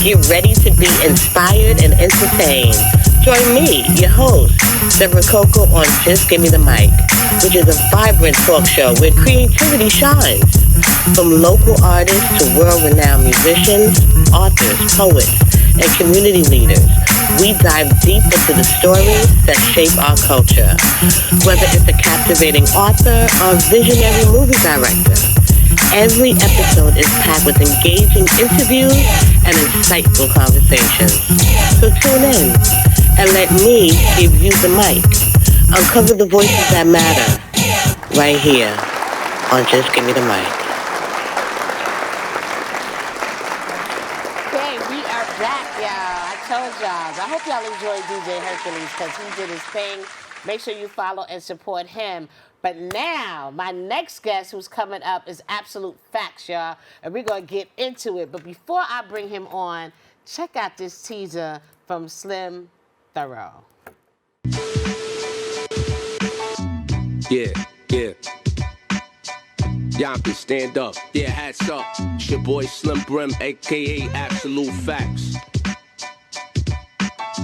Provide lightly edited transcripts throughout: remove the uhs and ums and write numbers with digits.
Get ready to be inspired and entertained. Join me, your host, Debra Coco, on Just Gimme the Mic, which is a vibrant talk show where creativity shines. From local artists to world-renowned musicians, authors, poets, and community leaders, we dive deep into the stories that shape our culture. Whether it's a captivating author or visionary movie director, every episode is packed with engaging interviews and insightful conversations. So tune in and let me give you the mic. Uncover the voices that matter right here on Just Give Me the Mic. Okay, we are back, y'all. I told y'all. I hope y'all enjoyed DJ Hercules because he did his thing. Make sure you follow and support him. But now, my next guest who's coming up is Ab5olootfaxtz, y'all. And we're going to get into it. But before I bring him on, check out this teaser from Slim Thorough. Yeah. Y'all can stand up. Yeah, hats up. It's your boy Slim Brim, a.k.a. Ab5olootfaxtz.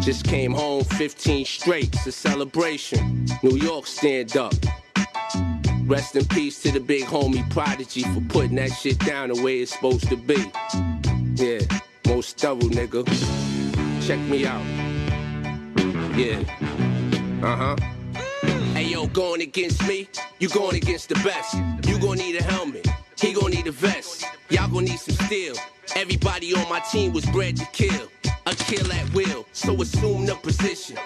Just came home 15 straight. It's a celebration. New York, stand up. Rest in peace to the big homie Prodigy for putting that shit down the way it's supposed to be. Yeah, most thorough, nigga. Check me out. Yeah. Hey, yo, going against me, you going against the best. You gon' need a helmet, he gon' need a vest. Y'all gon' need some steel. Everybody on my team was bred to kill. A kill at will, so assume the position.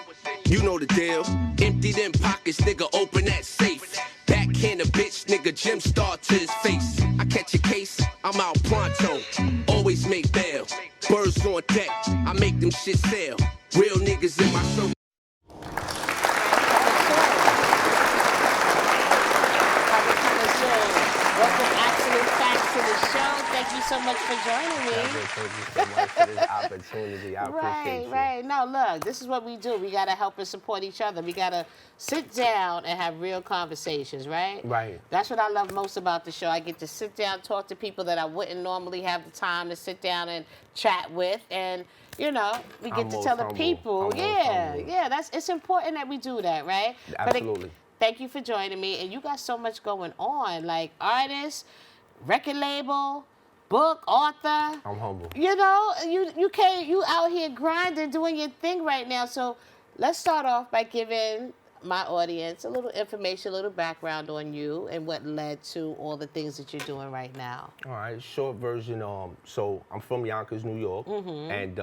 You know the deal. Empty them pockets, nigga, open that safe. Backhand a bitch, nigga, Jim Star to his face. I catch a case, I'm out pronto. Always make bail. Birds on deck, I make them shit sail. Real niggas in my circle. Welcome, Ab5olootfaxtz, to the show. Thank you so much for joining me. Thank you so much for this opportunity. I appreciate you. Right. No, look, this is what we do. We got to help and support each other. We got to sit down and have real conversations, right? Right. That's what I love most about the show. I get to sit down, talk to people that I wouldn't normally have the time to sit down and chat with. And, you know, we get to tell the people. It's important that we do that, right? Absolutely. Thank you for joining me. And you got so much going on, like artist, record label, book, author. I'm humble. You know, you out here grinding, doing your thing right now. So let's start off by giving my audience a little information, a little background on you and what led to all the things that you're doing right now. All right, short version. So I'm from Yonkers, New York, and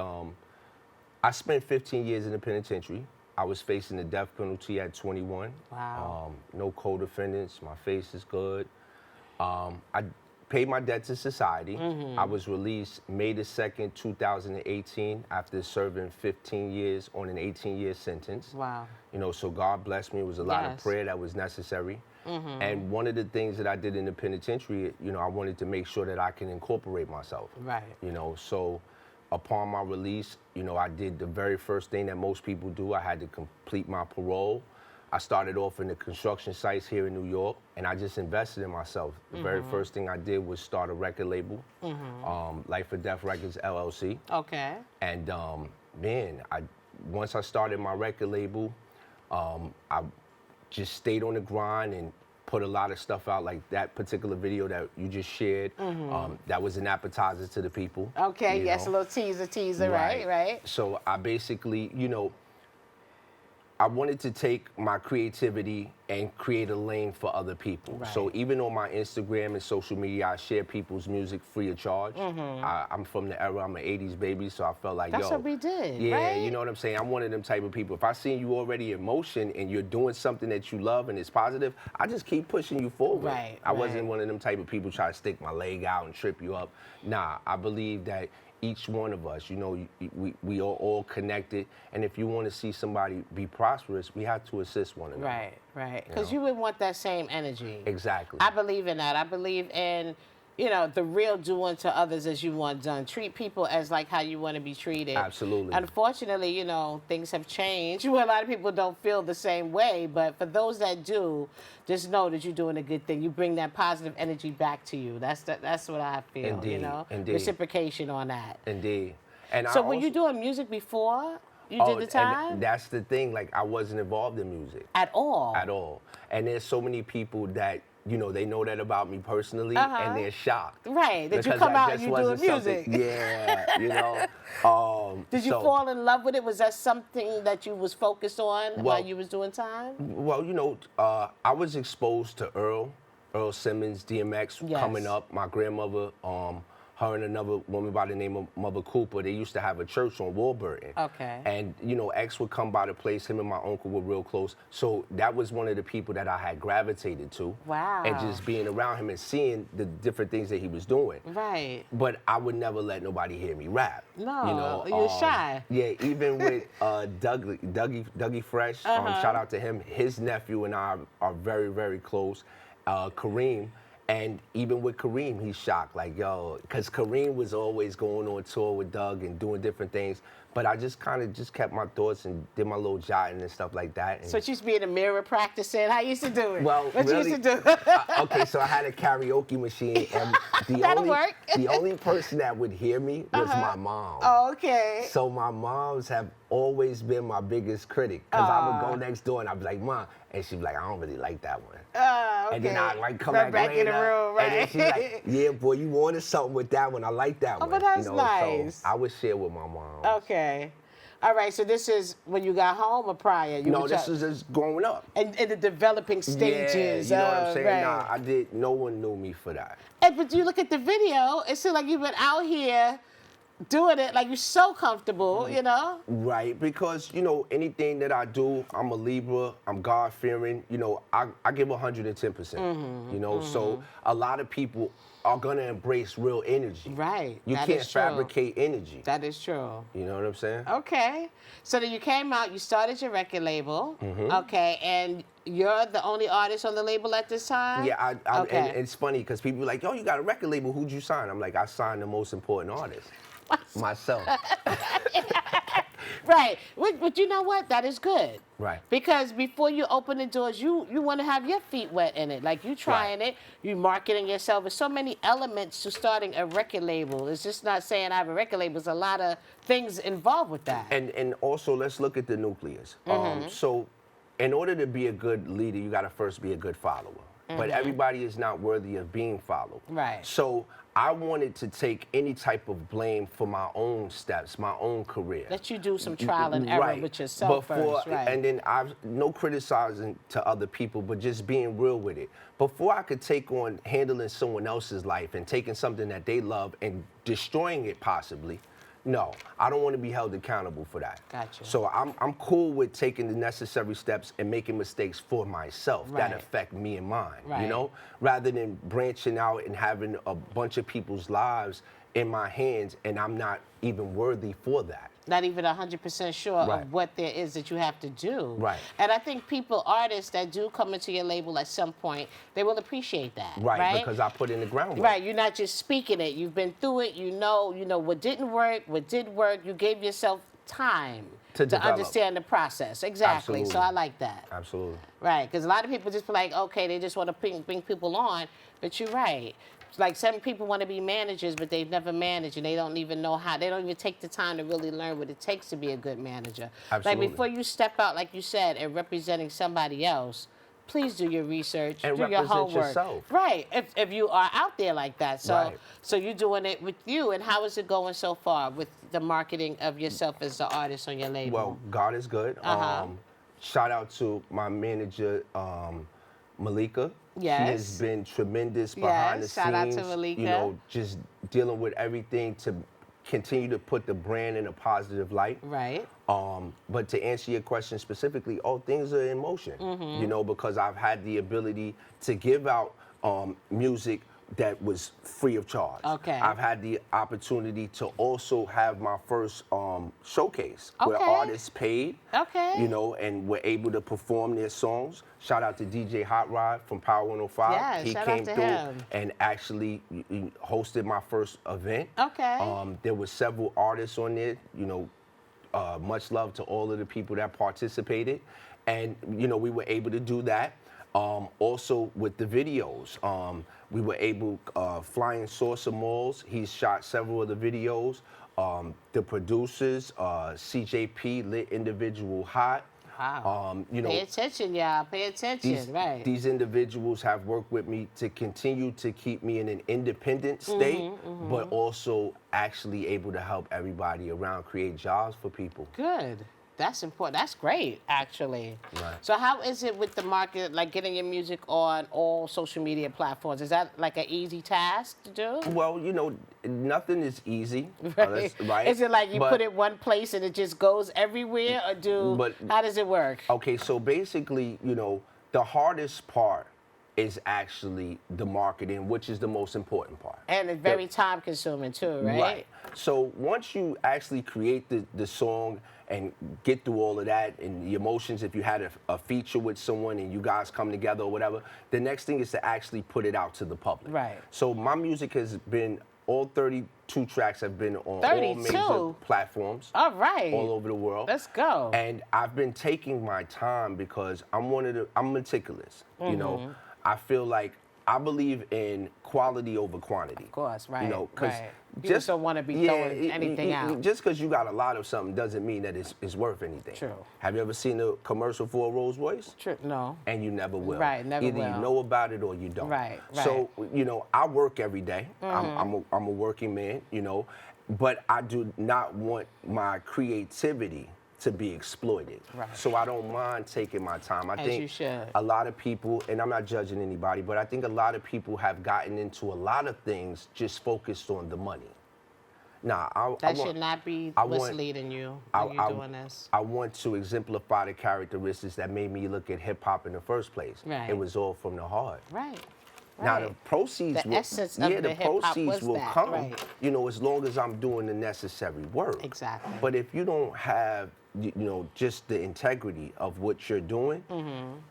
I spent 15 years in the penitentiary. I was facing the death penalty at 21. Wow. No co-defendants. My face is good. I paid my debt to society. I was released May the 2nd, 2018, after serving 15 years on an 18-year sentence. Wow. You know, so God blessed me. It was a lot of prayer that was necessary. And one of the things that I did in the penitentiary, you know, I wanted to make sure that I can incorporate myself. Right. You know, so upon my release, you know, I did the very first thing that most people do. I had to complete my parole. I started off in the construction sites here in New York, and I just invested in myself. The very first thing I did was start a record label, Life or Death Records, LLC. Okay. And man, once I started my record label, I just stayed on the grind and put a lot of stuff out, like that particular video that you just shared. That was an appetizer to the people. Okay, yes, know? A little teaser, right? So I basically, you know, I wanted to take my creativity and create a lane for other people. Right. So even on my Instagram and social media, I share people's music free of charge. I'm from the era, I'm an 80s baby, so I felt like, That's what we did, yeah, right? you know what I'm saying? I'm one of them type of people. If I see you already in motion and you're doing something that you love and it's positive, I just keep pushing you forward. Right, I wasn't one of them type of people try to stick my leg out and trip you up. Nah, I believe that each one of us, you know, we are all connected, and if you want to see somebody be prosperous, we have to assist one another. Right. Because you would want that same energy. Exactly. I believe in that. I believe in you know, the real do unto others as you want done. Treat people as like how you want to be treated. Absolutely. Unfortunately, you know, things have changed where a lot of people don't feel the same way. But for those that do, just know that you're doing a good thing. You bring that positive energy back to you. That's what I feel. Indeed. You know, Indeed. Reciprocation on that. Indeed. And So were you doing music before you did the time? And that's the thing. Like, I wasn't involved in music At all. at all. And there's so many people that, you know, they know that about me personally, and they're shocked. Right, that you Because come I out just and you doing wasn't music. something- Yeah, you know. Did you fall in love with it? Was that something that you was focused on while you was doing time? Well, you know, I was exposed to Earl Simmons, DMX coming up. My grandmother, her and another woman by the name of Mother Cooper, they used to have a church on Warburton. Okay. And, you know, X would come by the place. Him and my uncle were real close. So that was one of the people that I had gravitated to. Wow. And just being around him and seeing the different things that he was doing. Right. But I would never let nobody hear me rap. No, you know, you're shy. Yeah, even with Dougie Fresh, shout out to him. His nephew and I are very, very close. Kareem. And even with Kareem, he's shocked, like, yo, because Kareem was always going on tour with Doug and doing different things. But I just kind of just kept my thoughts and did my little jotting and stuff like that. And So you used to be in the mirror practicing? How you used to do it? well, what really, you used to do? okay, so I had a karaoke machine, and That'll work. the only person that would hear me was my mom. Oh, okay. So my moms have always been my biggest critic, because I would go next door and I'd be like, Mom, and she'd be like, I don't really like that one. Okay. And then I'd like come Right back in the later, room, right? and then she's like, yeah, boy, you wanted something with that one. I like that one. but that's you know? nice. So I would share with my mom. Okay. All right, so this is when you got home or prior? You No, were this is just growing up. in the developing stages. Yeah, you know what I'm saying? Right. Nah, no one knew me for that. But you look at the video, it seems like you've been out here doing it like you're so comfortable, you know? Right, because, you know, anything that I do, I'm a Libra, I'm God-fearing, you know, I give 110%, you know? So a lot of people are going to embrace real energy. Right. You that can't is true. fabricate energy. That is true. You know what I'm saying? Okay. So then you came out, you started your record label, Mm-hmm. okay, and you're the only artist on the label at this time? Yeah, Okay. and it's funny because people are like, yo, you got a record label, who'd you sign? I'm like, I signed the most important artist, myself. Right. But you know what? That is good. Right. Because before you open the doors, you want to have your feet wet in it. Like you trying it, you marketing yourself. There's so many elements to starting a record label. It's just not saying I have a record label. There's a lot of things involved with that. And also, let's look at the nucleus. So in order to be a good leader, you got to first be a good follower. But everybody is not worthy of being followed. Right. So I wanted to take any type of blame for my own steps, my own career. Let you do some trial and error with yourself first, right? And then no criticizing to other people, but just being real with it. Before I could take on handling someone else's life and taking something that they love and destroying it possibly, no, I don't want to be held accountable for that. Gotcha. So I'm cool with taking the necessary steps and making mistakes for myself that Right. affect me and mine, Right. you know? Rather than branching out and having a bunch of people's lives in my hands and I'm not even worthy for that. Not even 100% sure Right. of what there is that you have to do. Right. And I think artists that do come into your label at some point, they will appreciate that. Right, because I put in the groundwork. Right, you're not just speaking it. You've been through it. You know what didn't work, what did work. You gave yourself time To develop. understand the process. Exactly. So Absolutely. I like that. Absolutely. Right, because a lot of people just be like, okay, they just want to bring people on, but you're right. Like some people want to be managers, but they've never managed, and they don't even know how. They don't even take the time to really learn what it takes to be a good manager. Absolutely. Like before you step out, like you said, and representing somebody else, please do your research, And do your represent homework. yourself. Right, if you are out there like that. So, Right. so you're doing it with you, and how is it going so far with the marketing of yourself as the artist on your label? Well, God is good. Shout out to my manager, Malika. Yes. She has been tremendous behind the Yes, shout out scenes. to Malika. You know, just dealing with everything to continue to put the brand in a positive light. Right. But to answer your question specifically, all things are in motion. You know, because I've had the ability to give out music that was free of charge. Okay. I've had the opportunity to also have my first showcase where Okay. artists paid, Okay. you know, and were able to perform their songs. Shout out to DJ Hot Rod from Power 105. Yeah, he shout out came to through him. and actually hosted my first event. Okay. There were several artists on there, you know, much love to all of the people that participated. And, you know, we were able to do that. Also with the videos, we were able, Flying Saucer Malls, he's shot several of the videos. The producers, CJP, Lit Individual Hot. Wow. You know, Pay attention, y'all. Pay attention, right. These individuals have worked with me to continue to keep me in an independent state, but also actually able to help everybody around create jobs for people. Good. That's important. That's great, actually. Right. So how is it with the market, like getting your music on all social media platforms? Is that like an easy task to do? Well, you know, nothing is easy. Right. Right? Is it like you But- put it one place and it just goes everywhere, or how does it work? Okay, so basically, you know, the hardest part is actually the marketing, which is the most important part. And it's very time consuming too, right? Right. So once you actually create the song and get through all of that and the emotions, if you had a feature with someone and you guys come together or whatever, the next thing is to actually put it out to the public. Right. So my music has been, all 32 tracks have been on all 32? major platforms. All right. All over the world. Let's go. And I've been taking my time because I'm meticulous. You know, I feel like I believe in quality over quantity. Of course, right. You know, because right. You just don't want to be throwing anything out. Just because you got a lot of something doesn't mean that it's worth anything. True. Have you ever seen a commercial for a Rolls Royce? True. No. And you never will. Right, never Either will. you know about it or you don't. Right, So, you know, I work every day. I'm a working man, you know, but I do not want my creativity to be exploited. Right. So I don't mind taking my time. I As think you should. a lot of people, and I'm not judging anybody, but I think a lot of people have gotten into a lot of things just focused on the money. Nah, That should not be what's leading you when you're doing this. I want to exemplify the characteristics that made me look at hip hop in the first place. Right. It was all from the heart. Right. Now the Right. proceeds The will, essence of yeah, the the hip-hop proceeds was will that, come, right. you know, as long as I'm doing the necessary work. Exactly. But if you don't have, you know, just the integrity of what you're doing,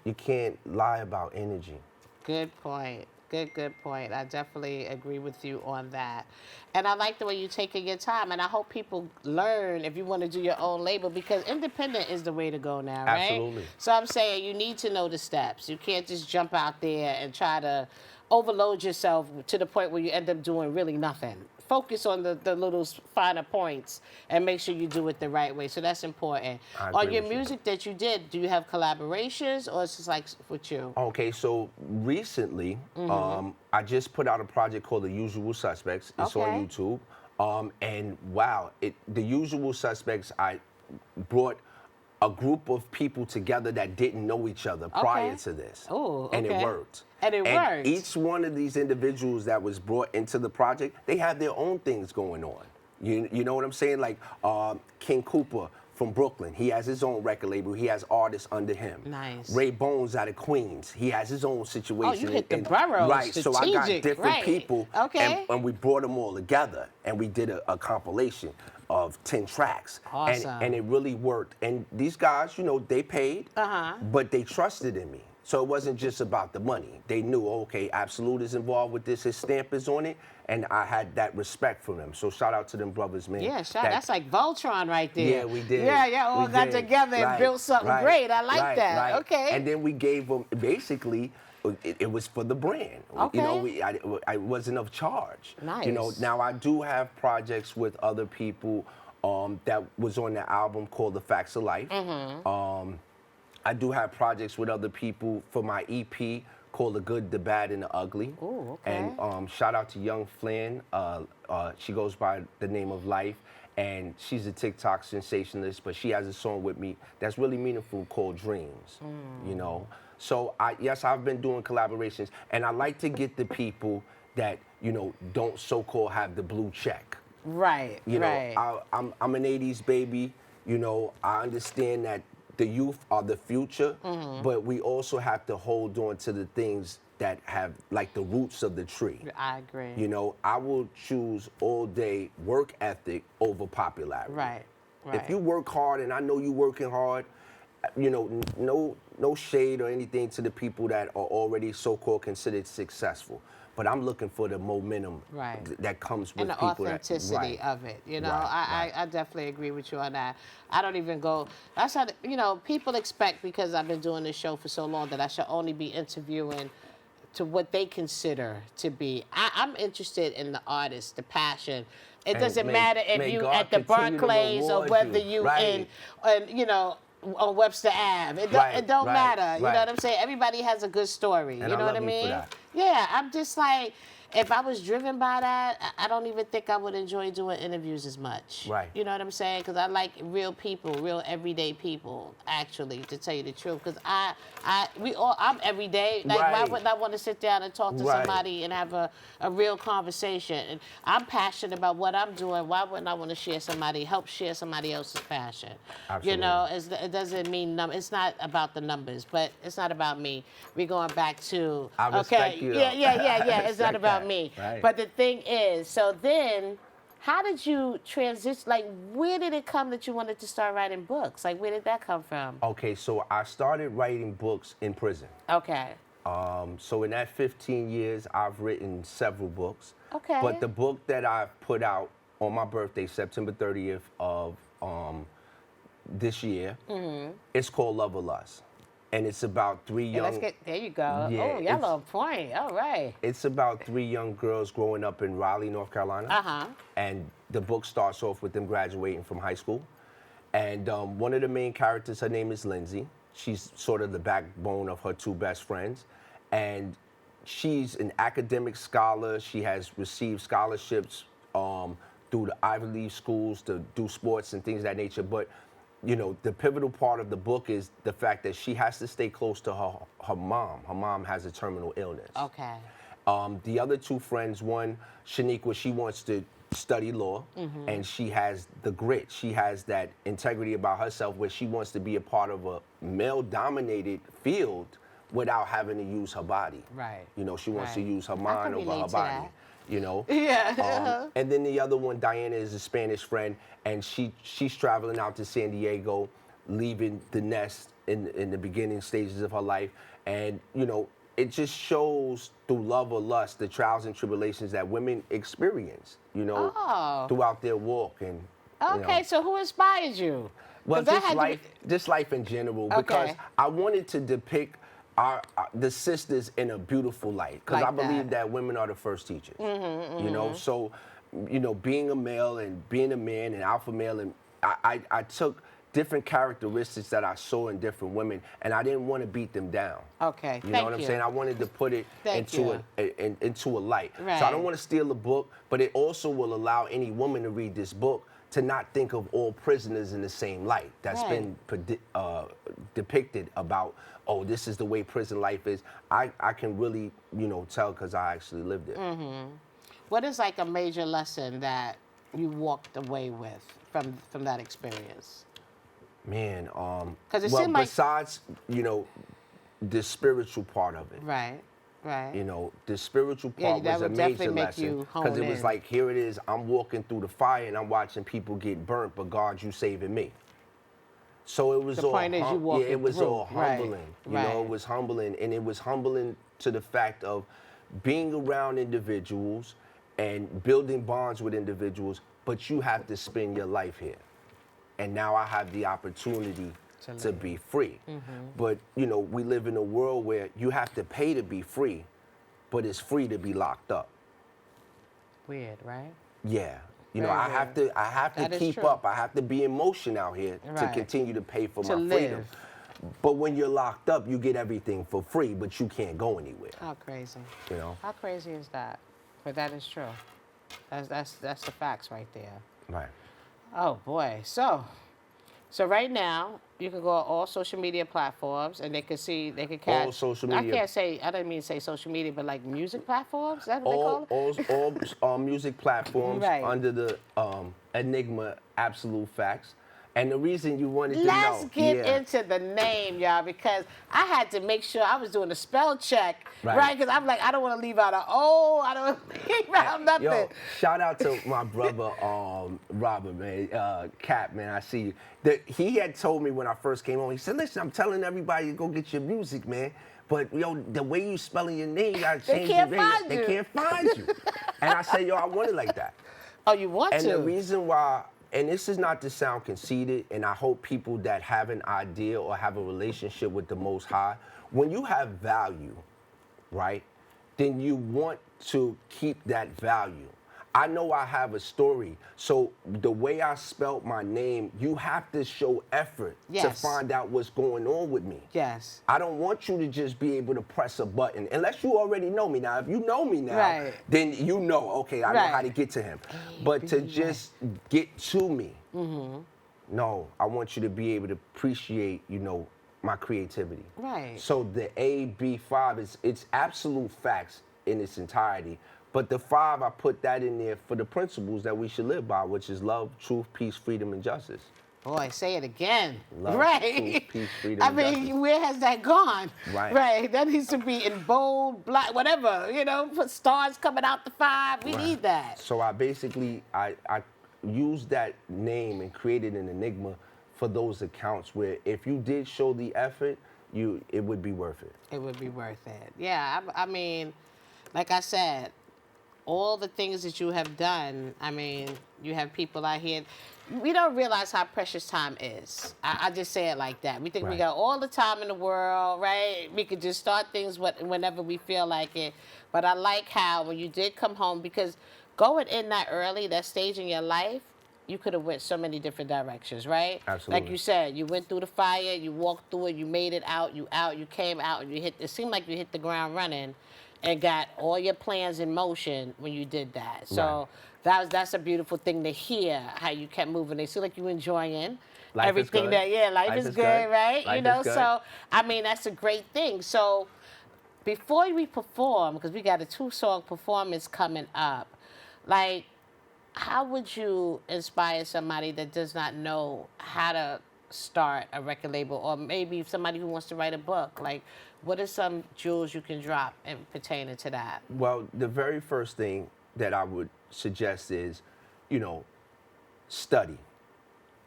you can't lie about energy. Good point. Good point. I definitely agree with you on that. And I like the way you're taking your time. And I hope people learn if you want to do your own label, because independent is the way to go now, right? Absolutely. So I'm saying you need to know the steps. You can't just jump out there and try to overload yourself to the point where you end up doing really nothing. Focus on the little finer points and make sure you do it the right way. So that's important. I On agree your with you. music that you did, do you have collaborations or it's just like with you? Okay, so recently, I just put out a project called The Usual Suspects. It's Okay. on YouTube. And wow, The Usual Suspects, I brought a group of people together that didn't know each other prior to this. Oh, And it okay. worked. And it worked. Each one of these individuals that was brought into the project, they have their own things going on. You know what I'm saying? Like King Cooper from Brooklyn, he has his own record label. He has artists under him. Nice. Ray Bones out of Queens, he has his own situation. Oh, you hit the boroughs, right? So I got strategic, different right. people, Okay. and we brought them all together, and we did a compilation of 10 tracks. Awesome. And it really worked. And these guys, you know, they paid, but they trusted in me. So it wasn't just about the money. They knew, okay, Absolute is involved with this, his stamp is on it, and I had that respect from them. So shout out to them brothers, man. Yeah, that's like Voltron right there. Yeah, we did. Yeah, all We got did. together and Right, built something right, great. I like right, that. right. Okay. And then we gave them, basically, it was for the brand. Okay. You know, I wasn't of charge. Nice. You know, now I do have projects with other people that was on the album called The Facts of Life. I do have projects with other people for my EP called The Good, The Bad, and The Ugly. Ooh, okay. And shout out to Young Flynn. She goes by the name of Life, and she's a TikTok sensationalist, but she has a song with me that's really meaningful called Dreams, you know? So, yes, I've been doing collaborations, and I like to get the people that, you know, don't so-called have the blue check. Right, You know, right. I'm an 80s baby. You know, I understand that the youth are the future, but we also have to hold on to the things that have like the roots of the tree. I agree. You know, I will choose all day work ethic over popularity. Right. If you work hard, and I know you working hard, you know, no shade or anything to the people that are already so-called considered successful. But I'm looking for the momentum that comes with and the people authenticity of it. You know, I definitely agree with you on that. I don't even go. That's how you know people expect, because I've been doing this show for so long, that I should only be interviewing to what they consider to be. I'm interested in the artist, the passion. It doesn't matter if you at the Barclays or whether you in you know, on Webster Ave. It don't matter. You know what I'm saying? Everybody has a good story. And you know what I mean? Yeah, I'm just like, if I was driven by that, I don't even think I would enjoy doing interviews as much. Right. You know what I'm saying? Because I like real people, real everyday people, actually, to tell you the truth. Because I'm everyday. Like, why wouldn't I want to sit down and talk to somebody and have a real conversation? And I'm passionate about what I'm doing. Why wouldn't I want to help share somebody else's passion? Absolutely. You know, it doesn't mean it's not about the numbers, but it's not about me. We're going back to I respect you, though. Yeah. It's not about me. Right. But the thing is, so then, how did you transition? Like, where did it come that you wanted to start writing books? Like, where did that come from? Okay, so I started writing books in prison. Okay. So in that 15 years, I've written several books. Okay. But the book that I've put out on my birthday, September 30th of this year, it's called Love or Lust. And it's about three young... there you go. Yeah, oh, y'all on point. All right. It's about 3 young girls growing up in Raleigh, North Carolina. Uh-huh. And the book starts off with them graduating from high school. And one of the main characters, her name is Lindsay. She's sort of the backbone of her 2 best friends. And she's an academic scholar. She has received scholarships through the Ivy League schools to do sports and things of that nature. But you know, the pivotal part of the book is the fact that she has to stay close to her mom. Her mom has a terminal illness. Okay. The other 2 friends, one, Shaniqua, she wants to study law, and she has the grit. She has that integrity about herself where she wants to be a part of a male-dominated field without having to use her body. Right. You know, she wants to use her mind over her body. That. You know? Yeah. And then the other one, Diana, is a Spanish friend, and she's traveling out to San Diego, leaving the nest in the beginning stages of her life. And, you know, it just shows through Love or Lust the trials and tribulations that women experience, you know, throughout their walk. And okay, so who inspires you? Well, just life in general, because I wanted to depict the sisters in a beautiful light, because I believe that women are the first teachers. You know, so you know, being a male and being a man and alpha male, and I took different characteristics that I saw in different women, and I didn't want to beat them down. Okay, you know what I'm saying? I wanted to put it into a light. Right. So I don't want to steal the book, but it also will allow any woman to read this book to not think of all prisoners in the same light. That's been depicted about, oh, this is the way prison life is. I can really, you know, tell because I actually lived it. What is like a major lesson that you walked away with from that experience? Man, because it well, seemed like, besides, you know, the spiritual part of it. Right. You know, the spiritual part was a major lesson, because it was like, here it is, I'm walking through the fire and I'm watching people get burnt, but God, you saving me. So it was all humbling. You know, it was humbling, and it was humbling to the fact of being around individuals and building bonds with individuals, but you have to spend your life here. And now I have the opportunity to be free. But, you know, we live in a world where you have to pay to be free, but it's free to be locked up. Weird, right? Yeah. You know, I have to keep up. I have to be in motion out here to continue to pay for my freedom. But when you're locked up, you get everything for free, but you can't go anywhere. How crazy. You know? How crazy is that? But that is true. That's the facts right there. Right. Oh boy. So right now, you can go on all social media platforms, and they can catch. All social media. I didn't mean to say social media, but like music platforms. Is that what they call them? All music platforms under the Enigma Absolute Facts. And the reason you wanted to know. Let's get into the name, y'all, because I had to make sure I was doing a spell check, right? Because I'm like, I don't want to leave out an O, I don't want to leave out nothing. Yo, shout out to my brother, Robert, man, Cap, man, I see you. He had told me when I first came on, he said, listen, I'm telling everybody to go get your music, man. But, yo, the way you spelling your name, you got to change your name. They can't find you. And I said, yo, I want it like that. Oh, you want to? And the reason why, and this is not to sound conceited, and I hope people that have an idea or have a relationship with the Most High, when you have value, right, then you want to keep that value. I know I have a story, so the way I spelt my name, you have to show effort to find out what's going on with me. Yes. I don't want you to just be able to press a button, unless you already know me. Now, if you know me now, then you know, okay, I know how to get to him. But to just get to me, no, I want you to be able to appreciate, you know, my creativity. Right. So the AB5 it's absolute facts in its entirety. But the 5, I put that in there for the principles that we should live by, which is love, truth, peace, freedom, and justice. Boy, say it again. Love, truth, peace, freedom, and justice. Where has that gone? Right. That needs to be in bold, black, whatever, you know, put stars coming out the 5. We need that. So I basically, I used that name and created an enigma for those accounts where if you did show the effort, it would be worth it. It would be worth it. Yeah, I mean, like I said, all the things that you have done, I mean, you have people out here, we don't realize how precious time is. I just say it like that. We think we got all the time in the world, right? We could just start things whenever we feel like it. But I like how when you did come home, because going in that early, that stage in your life, you could have went so many different directions, right? Absolutely. Like you said, you went through the fire, you walked through it, you made it out, you came out, and it seemed like you hit the ground running and got all your plans in motion when you did that. So that's a beautiful thing to hear, how you kept moving. It seemed like you enjoying everything life is good, right? Life you know, is good. So I mean, that's a great thing. So before we perform, because we got a 2-song performance coming up, like, how would you inspire somebody that does not know how to start a record label, or maybe somebody who wants to write a book? Like, what are some jewels you can drop and pertaining to that? Well, the very first thing that I would suggest is, you know, study.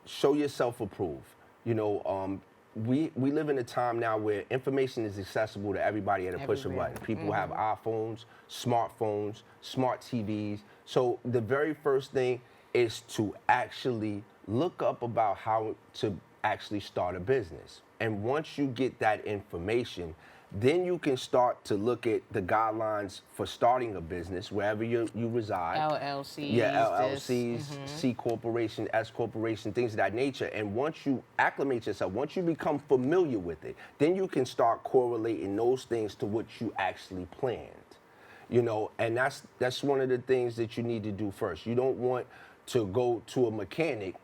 Show yourself approved. You know, we live in a time now where information is accessible to everybody at a push of a button. People have iPhones, smartphones, smart TVs. So the very first thing is to actually look up about how to actually start a business. And once you get that information, then you can start to look at the guidelines for starting a business wherever you reside. LLCs. Yeah, LLCs, C corporation, S corporation, things of that nature. And once you acclimate yourself, once you become familiar with it, then you can start correlating those things to what you actually planned. You know, and that's one of the things that you need to do first. You don't want to go to a mechanic,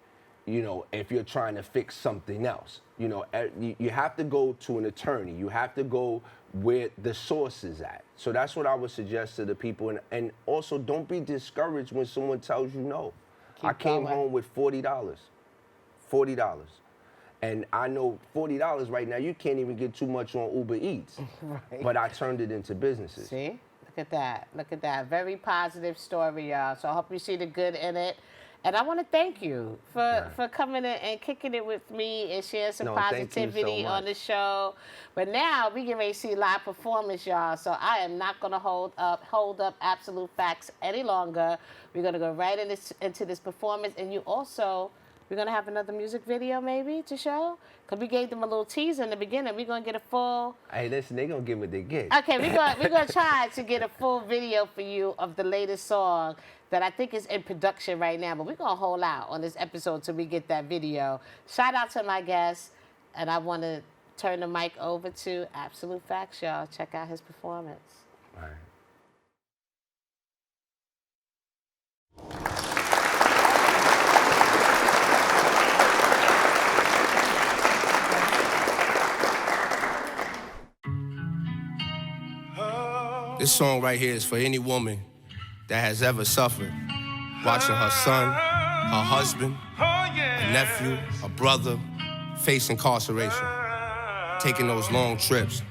you know, if you're trying to fix something else. You know, you have to go to an attorney. You have to go where the source is at. So that's what I would suggest to the people. And also, don't be discouraged when someone tells you no. I came home with $40. $40. And I know $40 right now, you can't even get too much on Uber Eats. But I turned it into businesses. See? Look at that. Look at that. Very positive story, y'all. So I hope you see the good in it. And I want to thank you for coming in and kicking it with me and sharing some positivity on the show. But now we get ready to see live performance, y'all. So I am not going to hold up Absolute Facts any longer. We're going to go right into this performance. And you also, we're going to have another music video maybe to show. Because we gave them a little teaser in the beginning. We're going to get a full... Hey, listen, they're going to give what they get. Okay, we're going to try to get a full video for you of the latest song that I think is in production right now. But we're going to hold out on this episode till we get that video. Shout out to my guest. And I want to turn the mic over to Absolute Facts, y'all. Check out his performance. All right. This song right here is for any woman that has ever suffered watching her son, a husband, a nephew, a brother, face incarceration, taking those long trips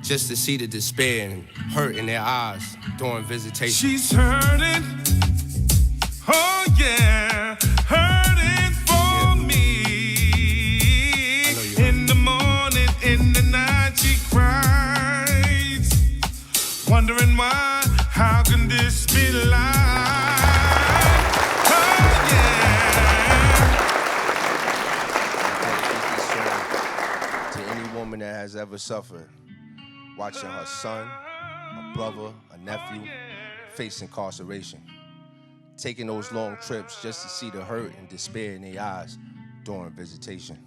just to see the despair and hurt in their eyes during visitation. She's hurting, oh yeah, hurting for me. In the morning, in the night, she cries, wondering why, how can this be life? That has ever suffered, watching her son, a brother, a nephew face incarceration, taking those long trips just to see the hurt and despair in their eyes during visitation.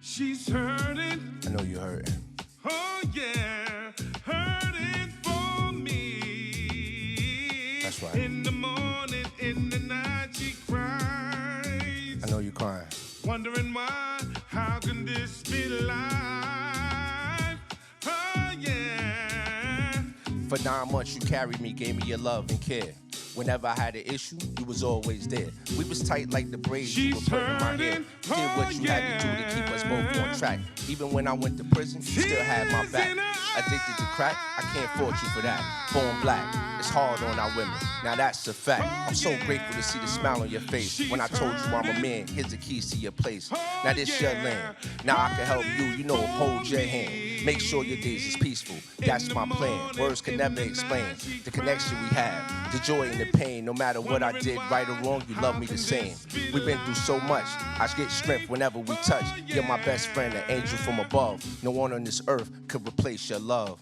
She's hurting. I know you're hurting. Oh yeah, hurting for me. That's right. In the morning, in the night, she cries. I know you're crying. Wondering why, how can this be life? Oh yeah. For 9 months you carried me, gave me your love and care. Whenever I had an issue, you was always there. We was tight like the braids you were putting in my hair. You did what you had to do to keep us both on track. Even when I went to prison, you still had my back. Addicted to crack, I can't fault you for that. Born black, it's hard on our women. Now that's a fact. I'm so grateful to see the smile on your face. When I told you I'm a man, here's the keys to your place. Now this your land. Now I can help you, you know, hold your hand. Make sure your days is peaceful. That's my plan. Words can never explain the connection we have, the joy and the pain. No matter what I did, right or wrong, you love me the same. We've been through so much. I get strength whenever we touch. You're my best friend, an angel from above. No one on this earth could replace your love.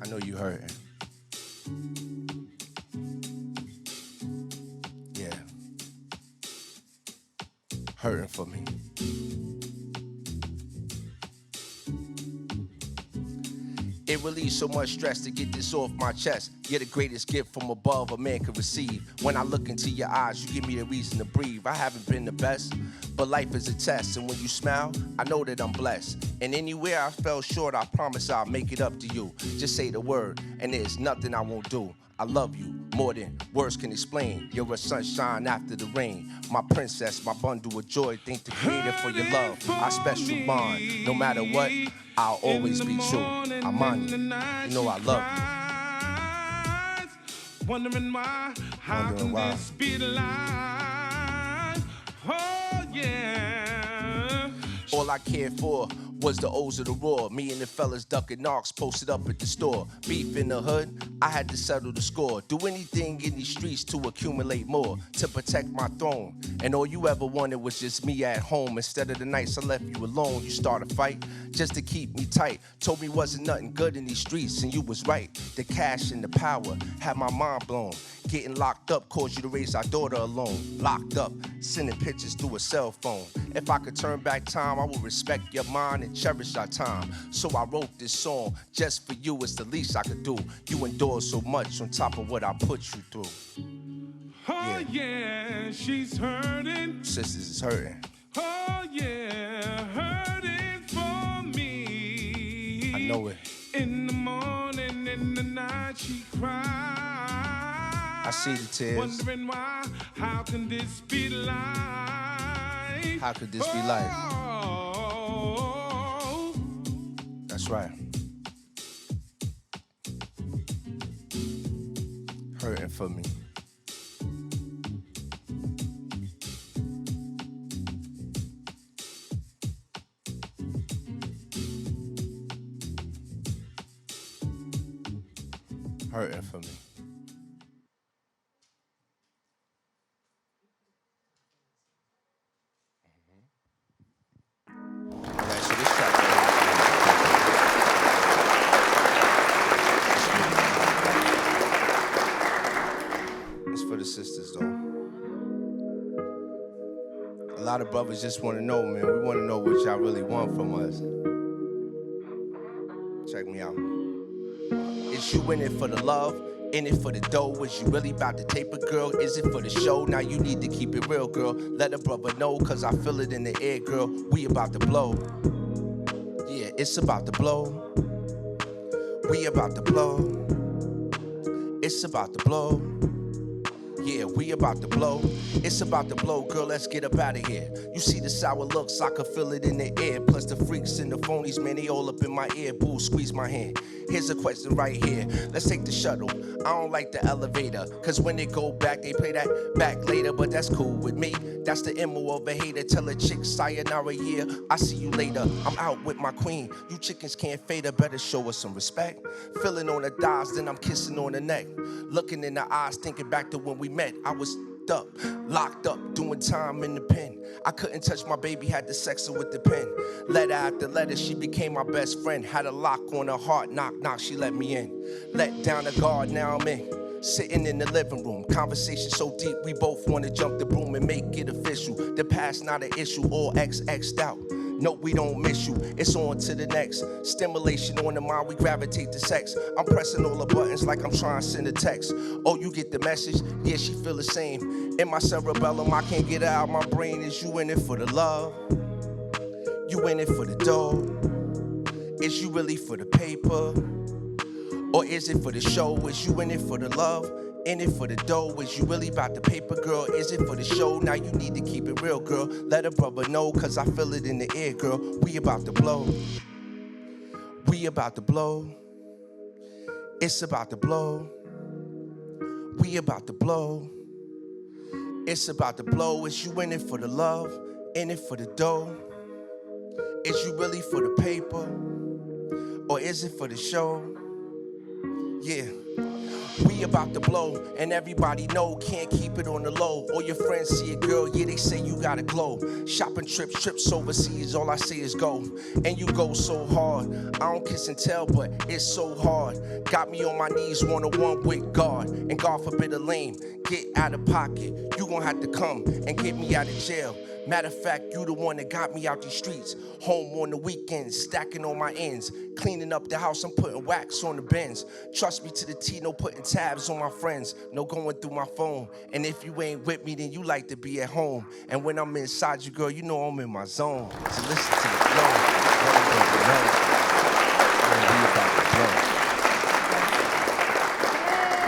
I know you hurting. Yeah. Hurting for me. It relieves so much stress to get this off my chest. You're the greatest gift from above a man could receive. When I look into your eyes, you give me a reason to breathe. I haven't been the best, but life is a test. And when you smile, I know that I'm blessed. And anywhere I fell short, I promise I'll make it up to you. Just say the word, and there's nothing I won't do. I love you more than words can explain. You're a sunshine after the rain. My princess, my bundle of joy. Thank the creator for your love. Our special bond. No matter what, I'll always be true. Amani, you know I love you. Wondering why, how can this be life? Oh yeah. All I cared for was the O's of the raw. Me and the fellas ducking knocks posted up at the store. Beef in the hood, I had to settle the score. Do anything in these streets to accumulate more, to protect my throne. And all you ever wanted was just me at home. Instead of the nights I left you alone, you start a fight just to keep me tight. Told me wasn't nothing good in these streets, and you was right. The cash and the power had my mind blown. Getting locked up caused you to raise our daughter alone. Locked up, sending pictures through a cell phone. If I could turn back time, I would respect your mind and cherish our time. So I wrote this song just for you. It's the least I could do. You endured so much on top of what I put you through. Oh yeah, she's hurting. Sisters is hurting. Oh yeah, hurting for me. I know it. In the morning, in the night, she cries. I see the tears. Wondering why, how can this be life? How could this be life? Oh. That's right. Hurting for me. Hurting for me. Alright, so this track it's for the sisters though. A lot of brothers just want to know, man. We want to know what y'all really want from us. Check me out. Is you in it for the love? In it for the dough? Is you really about to tape a girl? Is it for the show? Now you need to keep it real, girl. Let a brother know, cause I feel it in the air, girl. We about to blow. Yeah, it's about to blow. We about to blow. It's about to blow. Yeah, we about to blow. It's about to blow, girl, let's get up out of here. You see the sour looks, I can feel it in the air. Plus the freaks and the phonies, man, they all up in my ear. Boo, squeeze my hand. Here's a question right here. Let's take the shuttle. I don't like the elevator, cause when they go back, they play that back later. But that's cool with me. That's the MO of a hater. Tell a chick, sayonara, yeah, I see you later. I'm out with my queen. You chickens can't fade her, better show us some respect. Feeling on the thighs, then I'm kissing on the neck. Looking in the eyes, thinking back to when we met. I was up, locked up, doing time in the pen. I couldn't touch my baby, had to sex her with the pen. Letter after letter, she became my best friend. Had a lock on her heart, knock, knock, she let me in. Let down the guard, now I'm in. Sitting in the living room, conversation so deep, we both wanna jump the broom and make it official. The past not an issue, all X'd out. No, we don't miss you, it's on to the next. Stimulation on the mind, we gravitate to sex. I'm pressing all the buttons like I'm trying to send a text. Oh, you get the message? Yeah, she feel the same. In my cerebellum, I can't get it out my brain. Is you in it for the love? You in it for the dough? Is you really for the paper? Or is it for the show? Is you in it for the love? In it for the dough? Is you really about the paper, girl? Is it for the show? Now you need to keep it real, girl. Let a brother know, cause I feel it in the air, girl. We about to blow. We about to blow. It's about to blow. We about to blow. It's about to blow. Is you in it for the love? In it for the dough? Is you really for the paper? Or is it for the show? Yeah. We about to blow, and everybody know, can't keep it on the low. All your friends see a girl, yeah, they say you gotta glow. Shopping trips overseas, all I say is go. And you go so hard, I don't kiss and tell, but it's so hard. Got me on my knees, one-on-one with God, and God forbid a lame get out of pocket. You gon' have to come and get me out of jail. Matter of fact, you the one that got me out these streets. Home on the weekends, stacking on my ends. Cleaning up the house, I'm putting wax on the bins. Trust me to the T, no putting tabs on my friends. No going through my phone. And if you ain't with me, then you like to be at home. And when I'm inside you, girl, you know I'm in my zone. So listen to the flow.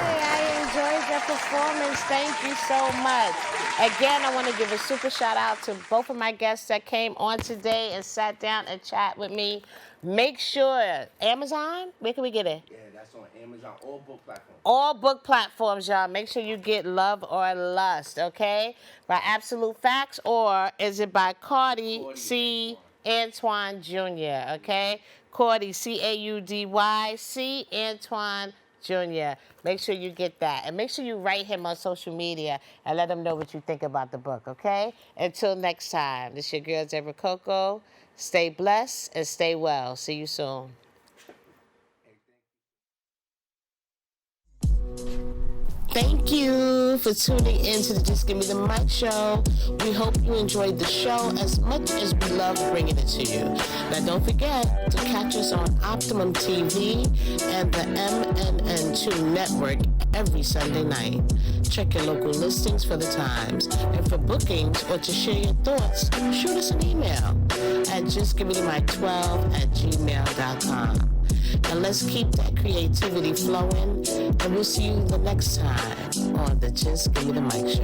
Hey, I enjoyed your performance. Thank you so much. Again, I want to give a super shout out to both of my guests that came on today and sat down and chat with me. Make sure, Amazon, where can we get it? Yeah, that's on Amazon, all book platforms. All book platforms, y'all. Make sure you get Love or Lust, okay? By Absolute Facts, or is it by Cardi C. Antoine Jr., okay? Cardi, C-A-U-D-Y, C. Antoine Jr. Make sure you get that. And make sure you write him on social media and let him know what you think about the book, okay? Until next time, this is your girl, Debra Coco. Stay blessed and stay well. See you soon. Thank you for tuning in to the Just Gimme the Mic show. We hope you enjoyed the show as much as we love bringing it to you. Now don't forget to catch us on Optimum TV and the MNN2 network every Sunday night. Check your local listings for the times. And for bookings or to share your thoughts, shoot us an email at justgimmethemic12@gmail.com. And let's keep that creativity flowing, and we'll see you the next time on the Just Gimme the Mic show.